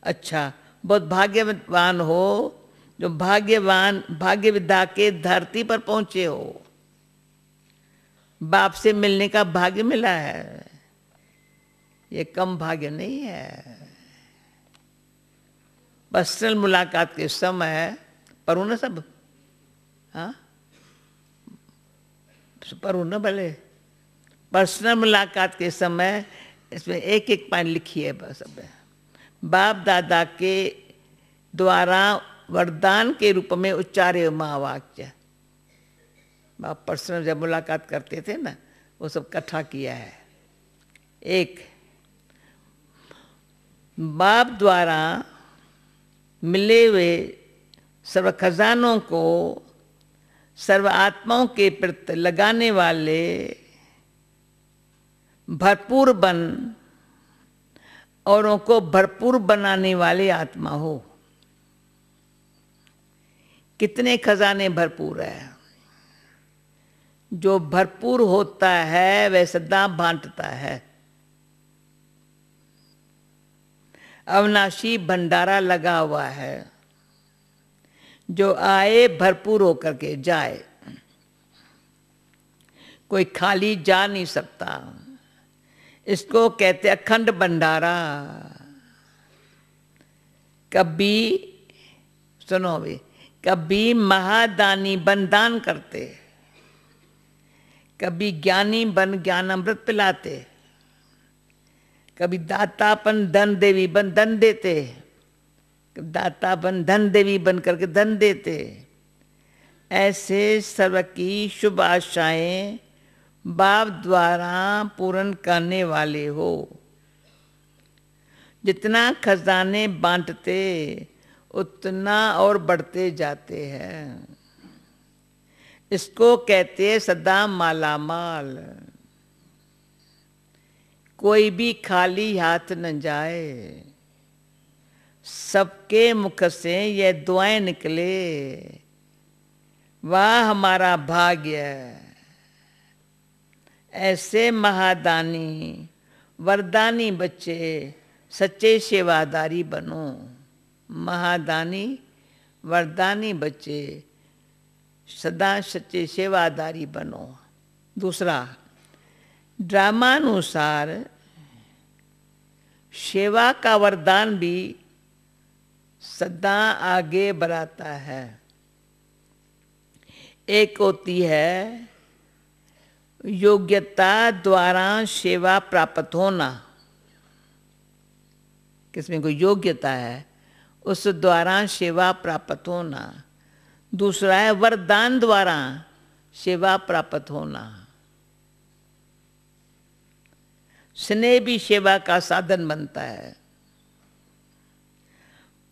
अच्छा, बहुत भाग्यवान हो जो भाग्य विद्या के धरती पर पहुंचे हो, बाप से मिलने का भाग्य मिला है, ये कम भाग्य नहीं है। पर्सनल मुलाकात के समय पढ़ू ना सब, हाँ पढ़ू ना भले। पर्सनल मुलाकात के समय इसमें एक एक पॉइंट लिखी है बस। अब बाप दादा के द्वारा वरदान के रूप में उच्चारे महावाक्य, बाप पर्सनल जब मुलाकात करते थे ना, वो सब इकट्ठा किया है। एक, बाप द्वारा मिले हुए सर्व खजानों को सर्व आत्माओं के प्रति लगाने वाले भरपूर बन, औरों को भरपूर बनाने वाले आत्मा हो। कितने खजाने भरपूर है। जो भरपूर होता है वह सदा बांटता है। अविनाशी भंडारा लगा हुआ है, जो आए भरपूर होकर के जाए, कोई खाली जा नहीं सकता। इसको कहते अखंड भंडारा। कभी सुनो भी, कभी महादानी बन दान करते, कभी ज्ञानी बन ज्ञान अमृत पिलाते, कभी दातापन धन देवी बन धन देते, दाता बन धन देवी बन करके धन देते। ऐसे सर्व की शुभ आशाएं बाप द्वारा पूर्ण करने वाले हो। जितना खजाने बांटते उतना और बढ़ते जाते हैं। इसको कहते हैं सदा मालामाल। कोई भी खाली हाथ न जाए। सबके मुख से ये दुआएं निकले, वाह हमारा भाग्य। ऐसे महादानी वरदानी बच्चे सच्चे सेवादारी बनो। महादानी वरदानी बच्चे सदा सच्चे सेवादारी बनो। दूसरा, ड्रामानुसार सेवा का वरदान भी सदा आगे बढ़ाता है। एक होती है योग्यता द्वारा सेवा प्राप्त होना, किसमें कोई योग्यता है उस द्वारा सेवा प्राप्त होना। दूसरा है वरदान द्वारा सेवा प्राप्त होना। स्नेह भी सेवा का साधन बनता है।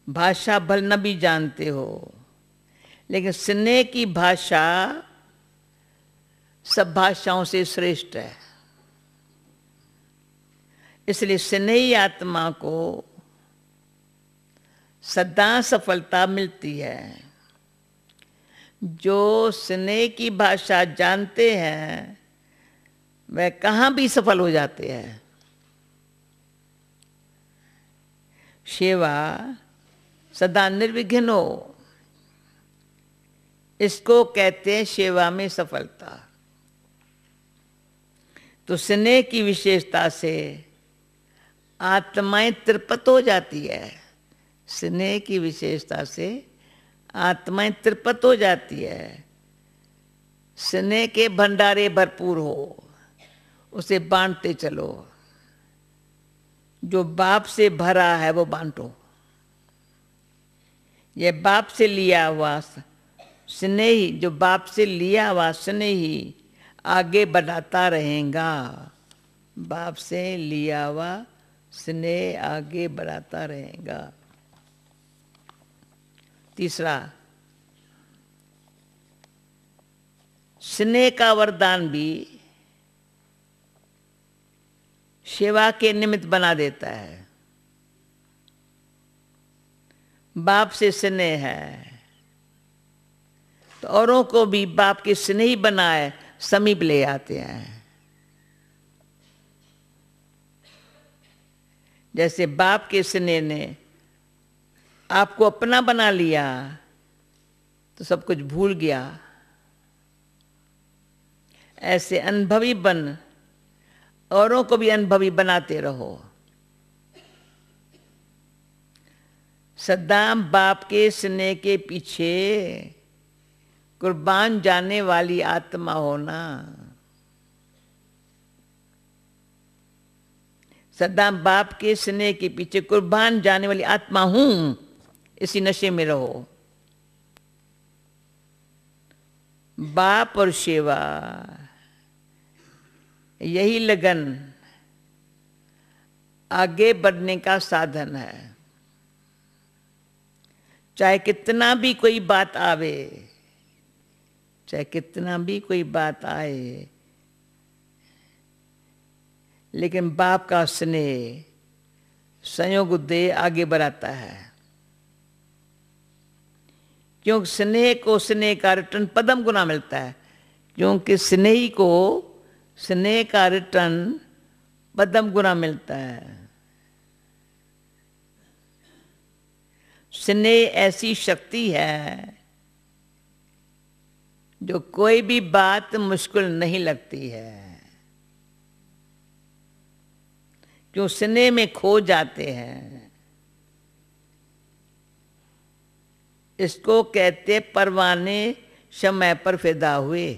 भाषा भल न भी जानते हो, लेकिन स्नेह की भाषा सब भाषाओं से श्रेष्ठ है। इसलिए स्नेही आत्मा को सदा सफलता मिलती है। जो स्नेह की भाषा जानते हैं वह कहाँ भी सफल हो जाते हैं। सेवा सदा निर्विघ्न हो, इसको कहते हैं सेवा में सफलता। तो स्नेह की विशेषता से आत्माएं तृप्त हो जाती है। स्नेह की विशेषता से आत्माएं तृप्त हो जाती है। स्नेह के भंडारे भरपूर हो, उसे बांटते चलो। जो बाप से भरा है वो बांटो। ये बाप से लिया हुआ स्नेही, जो बाप से लिया हुआ स्नेही आगे बढ़ाता रहेगा। बाप से लिया हुआ स्नेह आगे बढ़ाता रहेगा। तीसरा, स्नेह का वरदान भी सेवा के निमित्त बना देता है। बाप से स्नेह है तो औरों को भी बाप के स्नेही बनाए समीप ले आते हैं। जैसे बाप के स्नेह ने आपको अपना बना लिया तो सब कुछ भूल गया। ऐसे अनुभवी बन औरों को भी अनुभवी बनाते रहो। सदा बाप के स्नेह के पीछे कुर्बान जाने वाली आत्मा होना। सदा बाप के स्नेह के पीछे कुर्बान जाने वाली आत्मा हूं, इसी नशे में रहो। बाप और सेवा, यही लगन आगे बढ़ने का साधन है। चाहे कितना भी कोई बात आवे, चाहे कितना भी कोई बात आए, लेकिन बाप का स्नेह संयोग दे आगे बढ़ाता है। क्योंकि स्नेह को स्नेह का रिटर्न पदम गुना मिलता है। क्योंकि स्नेही को स्नेह का रिटर्न पदम गुना मिलता है। स्नेह ऐसी शक्ति है जो कोई भी बात मुश्किल नहीं लगती है। क्यों स्नेह में खो जाते हैं। इसको कहते परवाने समय पर फिदा हुए,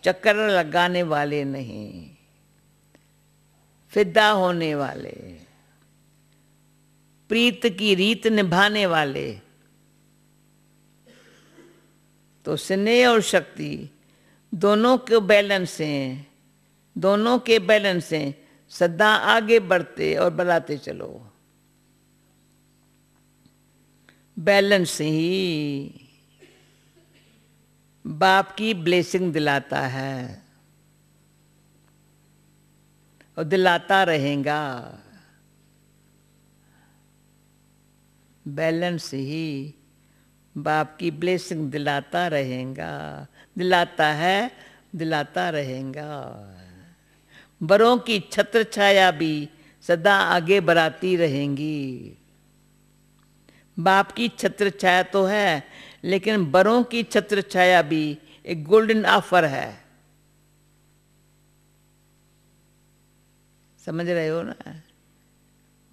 चक्कर लगाने वाले नहीं, फिदा होने वाले, प्रीत की रीत निभाने वाले। तो स्नेह और शक्ति दोनों के बैलेंस से, दोनों के बैलेंस से सदा आगे बढ़ते और बढ़ाते चलो। बैलेंस ही बाप की ब्लेसिंग दिलाता है और दिलाता रहेगा। बैलेंस ही बाप की ब्लेसिंग दिलाता रहेगा, दिलाता है, दिलाता रहेगा। बड़ों की छत्र छाया भी सदा आगे बढ़ाती रहेंगी। बाप की छत्र छाया तो है, लेकिन बड़ों की छत्र छाया भी एक गोल्डन ऑफर है। समझ रहे हो ना?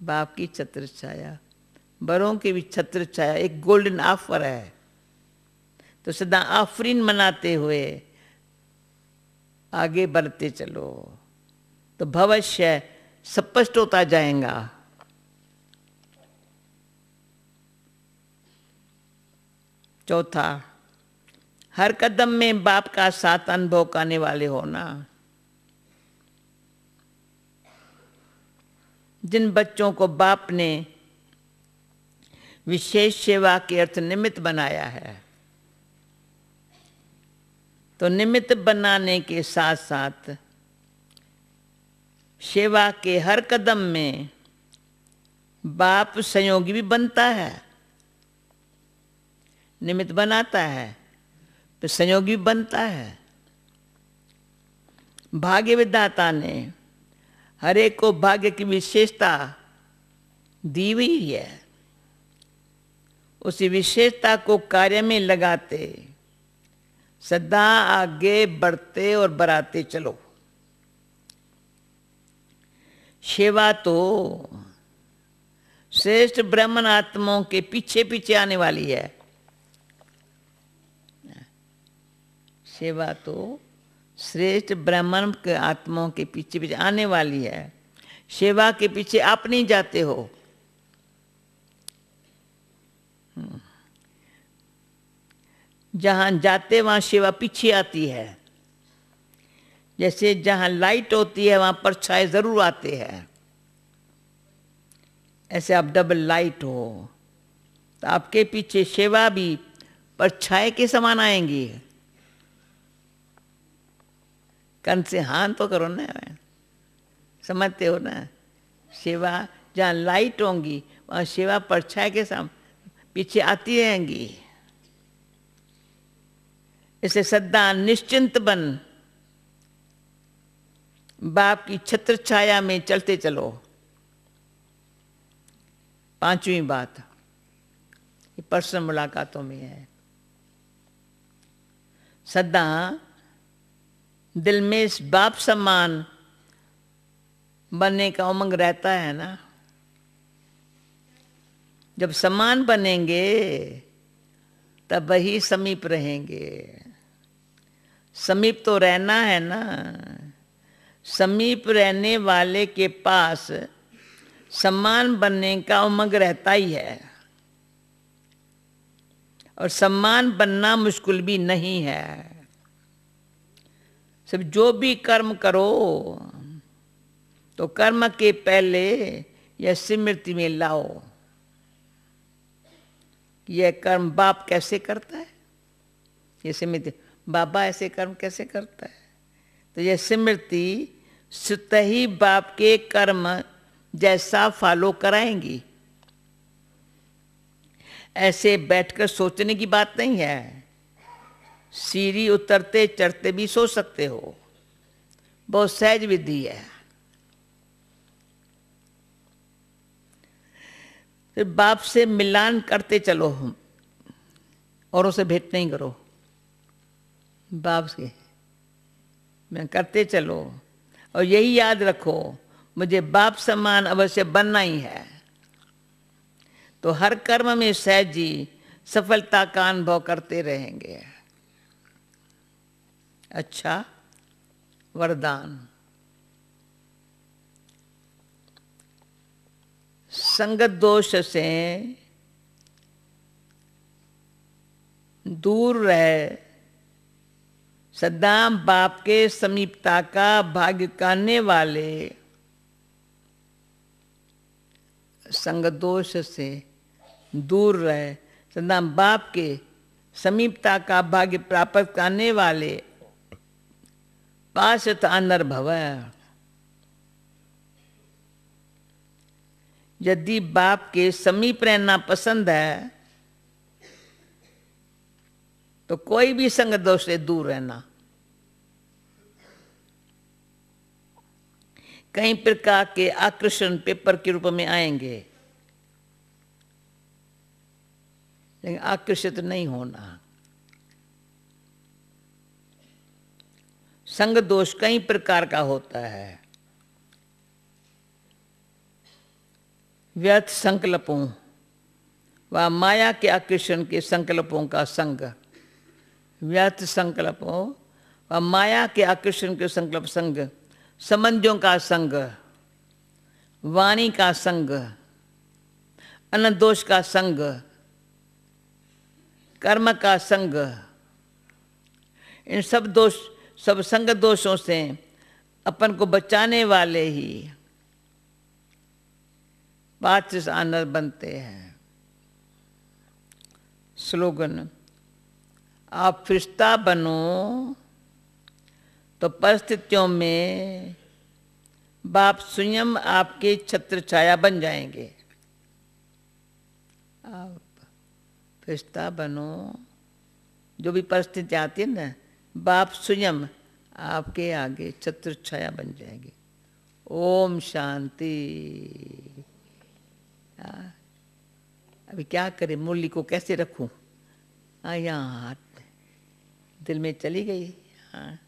बाप की छत्र छाया, बड़ों की भी छत्र छाया एक गोल्डन ऑफर है। तो सदा आफरीन मनाते हुए आगे बढ़ते चलो तो भविष्य स्पष्ट होता जाएगा। चौथा, हर कदम में बाप का साथ अनुभव करने वाले हो ना। जिन बच्चों को बाप ने विशेष सेवा के अर्थ निमित्त बनाया है, तो निमित्त बनाने के साथ साथ सेवा के हर कदम में बाप संयोगी भी बनता है। निमित्त बनाता है तो संयोगी भी बनता है। भाग्य विधाता ने हर एक को भाग्य की विशेषता दी हुई है। उसी विशेषता को कार्य में लगाते सदा आगे बढ़ते और बढ़ाते चलो। सेवा तो श्रेष्ठ ब्राह्मण आत्माओं के पीछे पीछे आने वाली है। सेवा तो श्रेष्ठ ब्राह्मण के आत्माओं के पीछे पीछे आने वाली है। सेवा के पीछे आप नहीं जाते हो। जहां जाते वहां सेवा पीछे आती है। जैसे जहां लाइट होती है वहां परछाई जरूर आते हैं। ऐसे आप डबल लाइट हो तो आपके पीछे सेवा भी परछाई के समान आएंगी। कन से हाथ तो करो ना, समझते हो ना। सेवा जहाँ लाइट होंगी वहाँ सेवा परछाई के साथ पीछे आती रहेंगी। इसे सदा निश्चिंत बन बाप की छत्र छाया में चलते चलो। पांचवी बात ये पर्सनल मुलाकातों में है। सदा दिल में इस बाप समान बनने का उमंग रहता है ना। जब समान बनेंगे तब वही समीप रहेंगे। समीप तो रहना है ना। समीप रहने वाले के पास समान बनने का उमंग रहता ही है। और समान बनना मुश्किल भी नहीं है। सब जो भी कर्म करो तो कर्म के पहले यह स्मृति में लाओ कि यह कर्म बाप कैसे करता है। ये स्मृति बाबा ऐसे कर्म कैसे करता है। तो यह स्मृति स्वतः ही बाप के कर्म जैसा फॉलो कराएंगी। ऐसे बैठकर सोचने की बात नहीं है। सीढ़ी उतरते चढ़ते भी सोच सकते हो। बहुत सहज विधि है। फिर बाप से मिलान करते चलो। औरों से भेंट नहीं करो, बाप से मैं करते चलो। और यही याद रखो मुझे बाप समान अवश्य बनना ही है। तो हर कर्म में सहज जी सफलता का अनुभव करते रहेंगे। अच्छा वरदान। संगत दोष से दूर रह सदा बाप के समीपता का भाग्य करने वाले। संग दोष से दूर रहे सदा बाप के समीपता का भाग्य प्राप्त करने वाले पाशत अनर्भव। यदि बाप के समीप रहना पसंद है तो कोई भी संग दोष से दूर रहना। कई प्रकार के आकर्षण पेपर के रूप में आएंगे, लेकिन आकर्षित नहीं होना। संग दोष कई प्रकार का होता है। व्यर्थ संकल्पों व माया के आकर्षण के संकल्पों का संग। व्यर्थ संकल्पों व माया के आकर्षण के संकल्प संग। संबंधों का संग, वाणी का संग, अनदोष का संग, कर्म का संग, इन सब दोष, सब संग दोषों से अपन को बचाने वाले ही वाचिस आनर बनते हैं। स्लोगन, आप फरिश्ता बनो तो परिस्थितियों में बाप स्वयं आपके छत्र छाया बन जाएंगे। आप फरिश्ता बनो, जो भी परिस्थिति आती है ना, बाप स्वयं आपके आगे छत्र छाया बन जाएंगे। ओम शांति। अभी क्या करें, मुरली को कैसे रखूं? यहाँ हाथ दिल में चली गई। हाँ,